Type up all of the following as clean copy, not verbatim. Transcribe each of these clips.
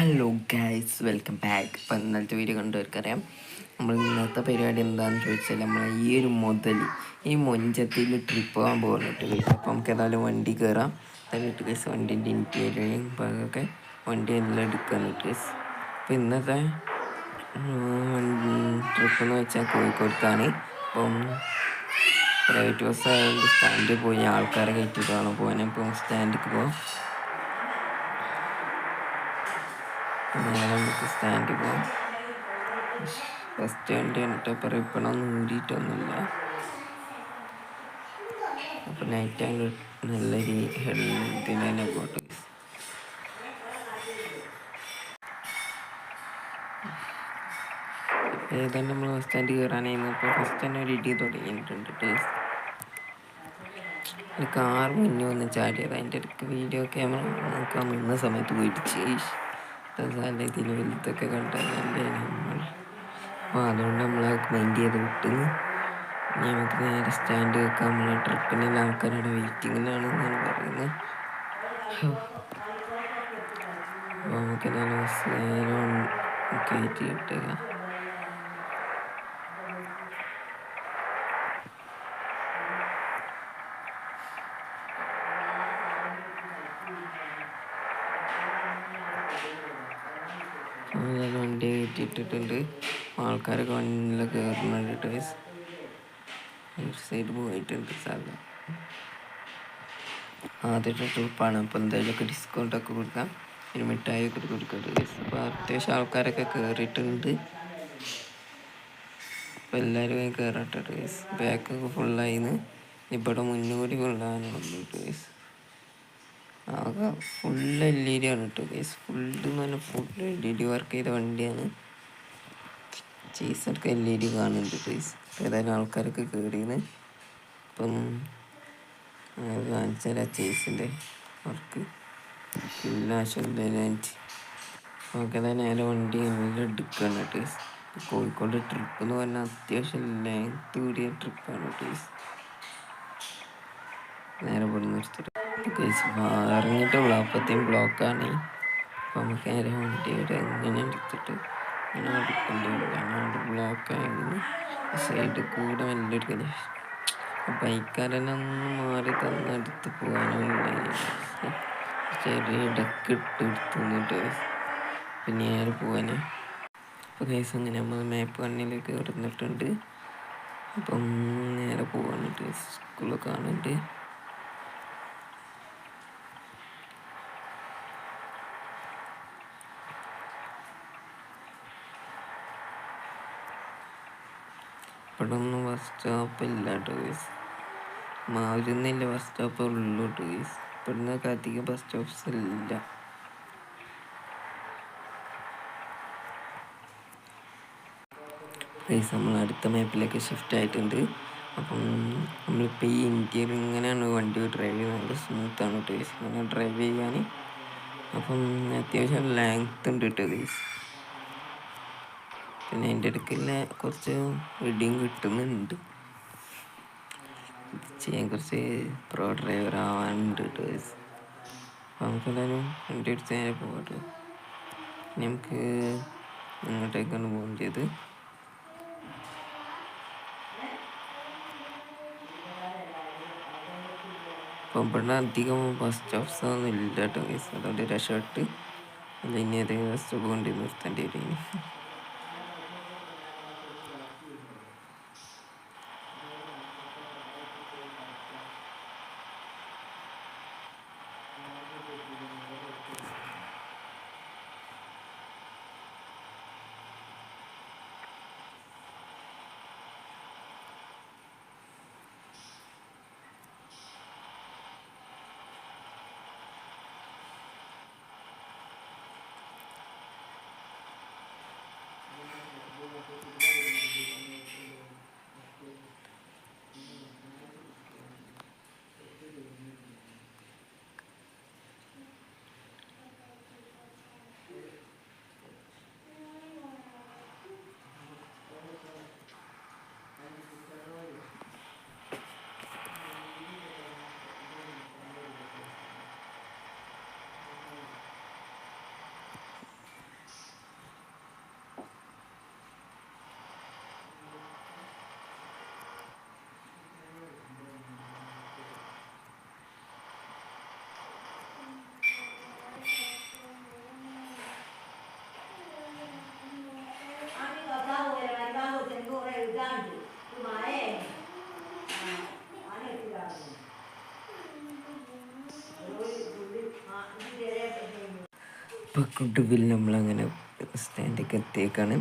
Hello guys, welcome back. അപ്പോൾ ഇന്നലത്തെ video കണ്ടവർക്കറിയാം നമ്മൾ ഇന്നത്തെ പരിപാടി എന്താണെന്ന് ചോദിച്ചാൽ നമ്മൾ ഈ ഒരു ഈ മൊഞ്ചത്തിൽ ട്രിപ്പ് പോകാൻ പോകുന്നുണ്ട് ഗൈസ്. അപ്പോൾ നമുക്ക് ഏതായാലും വണ്ടി കയറാം. എന്നിട്ട് ഗൈസ് വണ്ടീൻ്റെ ഇൻറ്റീരിയറും ഭാഗമൊക്കെ വണ്ടി എല്ലാം എടുക്കാനിട്ട് ഗൈസ്. അപ്പോൾ ഇന്നത്തെ ട്രിപ്പ് എന്ന് വെച്ചാൽ കോഴിക്കോടേക്കാണ്. അപ്പം പ്രൈവറ്റ് ബസ് ആയതുകൊണ്ട് സ്റ്റാൻഡിൽ പോയി ആൾക്കാരെ കയറ്റിയിട്ട് വേണം പോകാൻ. അപ്പം സ്റ്റാൻഡിലേക്ക് പോകാം. നമുക്ക് സ്റ്റാൻഡിൽ പോകാം. ഫസ്റ്റ് വണ്ടി കണ്ടിട്ട് പറയപ്പെടൊന്നും ഊരിയിട്ടൊന്നുമില്ല. അപ്പം നൈറ്റ് ടൈം നല്ല ഇതിന് തന്നെ പോട്ടെ. ഏതാണ്ട് നമ്മൾ ബസ് സ്റ്റാൻഡ് കയറാനായിരുന്നു. ഇപ്പോൾ ഫസ്റ്റ് തന്നെ ഒരു ഇടി തുടങ്ങിയിട്ടുണ്ട്. ഒരു കാർ മുന്നേ വന്ന് ചാടിയത്. അതിൻ്റെ ഇടയ്ക്ക് വീഡിയോ ക്യാമറ നോക്കാൻ നിന്ന സമയത്ത് പോയിടിച്ച് നല്ല ഇതിൽ വലുതൊക്കെ കണ്ടല്ലേ നമ്മൾ. അപ്പോൾ അതുകൊണ്ട് നമ്മൾ മൈൻഡ് ചെയ്ത് വിട്ട് നമുക്ക് നേരെ സ്റ്റാൻഡ് വെക്കാം. നമ്മളെ ട്രിപ്പിനുള്ള ആൾക്കാരുടെ വെയിറ്റിങ്ങിലാണെന്നാണ് പറയുന്നത്. അപ്പോൾ നമുക്ക് നല്ല ബസ് നേരെ കയറ്റി കിട്ടുക. വണ്ടി കയറ്റിയിട്ടിട്ടുണ്ട്. ആൾക്കാരൊക്കെ വണ്ടിയിൽ കയറുന്നുണ്ട്. സൈഡ് പോയിട്ടുണ്ട് സാറിന്. ആദ്യത്തെ ട്രിപ്പാണ്. അപ്പോൾ എന്തായാലുമൊക്കെ ഡിസ്കൗണ്ടൊക്കെ കൊടുക്കാം. ഒരു മിഠായി ഒക്കെ കൊടുക്കുന്നുണ്ട്. അപ്പോൾ അത്യാവശ്യം ആൾക്കാരൊക്കെ കയറിയിട്ടുണ്ട്. അപ്പോൾ എല്ലാവരും കയറട്ടെ ഗൈസ്. ബാക്കൊക്കെ ഫുള്ളായിന്ന്. ഇവിടെ മുന്നുകൂടി ഫുള്ളാകാനുള്ളൂ ഗൈസ്. ആകെ ഫുള്ള് LED ആണ് കേട്ടോ ഗൈസ്. ഫുള്ള് എന്ന് പറഞ്ഞാൽ ഫുള്ള് LED വർക്ക് ചെയ്ത വണ്ടിയാണ്. ചേസൊക്കെ LED കാണുന്നുണ്ട് ഗൈസ്. ഏതായാലും ആൾക്കാരൊക്കെ കയറിയെന്ന്. അപ്പം കാണിച്ചാൽ ചേസിൻ്റെ വർക്ക് എല്ലാ ശുദ്ധമായിട്ട് നമുക്ക് നേരെ വണ്ടി എല്ലാം എടുക്കുകയാണ് ഗൈസ്. കോഴിക്കോട് ട്രിപ്പ് എന്ന് പറഞ്ഞാൽ അത്യാവശ്യം ലെങ്ത് കൂടിയ ട്രിപ്പാണ് ഗൈസ്. നേരെ പോയി നിർത്തിട്ട് ഗൈസ് ഇറങ്ങിയിട്ടുള്ളൂ. അപ്പത്തേയും ബ്ലോക്കാണ്. അപ്പോൾ നമുക്ക് നേരെ വണ്ടിയുടെ എങ്ങനെ എടുത്തിട്ട് അങ്ങനെ എടുക്കേണ്ടത്. അങ്ങനെ ബ്ലോക്കായിരുന്നു. സൈഡിൽ കൂടെ നല്ലൊരു ബൈക്കാരനൊന്ന് മാറി തന്നെടുത്ത് പോകാനുള്ള ചെറിയ ഇടക്ക് എടുത്തുന്നിട്ട് പിന്നെ നേരെ പോകാൻ. അപ്പോൾ ഗൈസ് അങ്ങനെ നമ്മൾ മാപ്പ് കണ്ണിലേക്ക് ഇറന്നിട്ടുണ്ട്. അപ്പം നേരെ പോകാനിട്ട് സ്കൂളൊക്കെ കാണുന്നുണ്ട്. ഇവിടെ ഒന്നും ബസ് സ്റ്റോപ്പ് ഇല്ല കേട്ടോ ഗൈസ്. മാവുന്നില്ല ബസ് സ്റ്റോപ്പ് ഉള്ളൂ കേട്ടോ ഗൈസ്. ഇവിടുന്നൊക്കെ അധികം ബസ് സ്റ്റോപ്സ് ഇല്ല. ഗൈസ് നമ്മൾ അടുത്ത മാപ്പിലേക്ക് ഷിഫ്റ്റ് ആയിട്ടുണ്ട്. അപ്പം നമ്മളിപ്പോൾ ഈ ഇന്ത്യയിൽ ഇങ്ങനെയാണ് വണ്ടി ഡ്രൈവ് ചെയ്യുന്നത്. നല്ല സ്മൂത്താണ് കേട്ടോ ഗൈസ് ഇങ്ങനെ ഡ്രൈവ് ചെയ്യാൻ. അപ്പം അത്യാവശ്യം ലെങ്ത് ഉണ്ട് കേട്ടോ ഗൈസ്. പിന്നെ അതിൻ്റെ ഇടയ്ക്കുള്ള കുറച്ച് ഇടിയും കിട്ടുന്നുണ്ട്. ചെയ്യാൻ കുറച്ച് പ്രോ ഡ്രൈവർ ആവാനുണ്ട് കേട്ടോ ഗൈസ്. അപ്പോൾ നമുക്കെല്ലാവരും വണ്ടി അടിച്ച് നേരെ പോകാം കേട്ടോ. പിന്നെ നമുക്ക് ഇങ്ങോട്ടേക്കാണ് പോകേണ്ടത്. അപ്പം ഇവിടെ അധികം ബസ് സ്റ്റോപ്സ് ഒന്നും ഇല്ല കേട്ടോ ഗൈസ്. അതുകൊണ്ട് രക്ഷപ്പെട്ട് അല്ല ഇനി ഏതെങ്കിലും ബസ് സ്റ്റോപ്പ് കൊണ്ട് നിർത്തേണ്ടി വരും. ഇപ്പോൾ കുടുവിൽ നമ്മളങ്ങനെ സ്റ്റാൻഡൊക്കെ എത്തിയേക്കാണ്.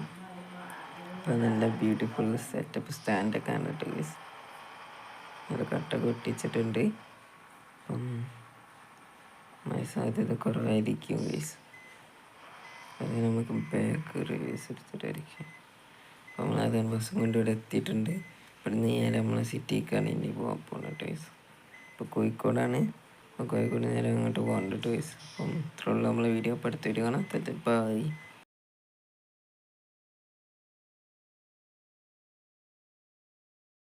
ഇപ്പോൾ നല്ല ബ്യൂട്ടിഫുൾ സെറ്റപ്പ് സ്റ്റാൻഡൊക്കെ ആണ് കേട്ടോ ഗൈസ്. നല്ല കട്ടൊക്കെ ഒട്ടിച്ചിട്ടുണ്ട്. അപ്പം മഴ സാധ്യത കുറവായിരിക്കും ഗൈസ്. അത് നമുക്ക് ബാക്ക് റിവേഴ്സ് എടുത്തിട്ടായിരിക്കും. അപ്പോൾ നമ്മളത് ബസ്സും കൊണ്ട് ഇവിടെ എത്തിയിട്ടുണ്ട്. ഇവിടെ നിന്ന് നേരെ നമ്മളെ സിറ്റിക്കാണ് ഇനി പോകാൻ പോകുന്നത് ഗൈസ്. ഇപ്പോൾ കോഴിക്കോടാണ്. അപ്പോൾ കോഴിക്കോട് നേരെ അങ്ങോട്ട് പോകേണ്ട ഗൈസ്. അപ്പം ഇത്രയുള്ള നമ്മളെ വീഡിയോ ഇപ്പോൾ അടുത്ത വീഡിയോ കാണാം. ബൈ.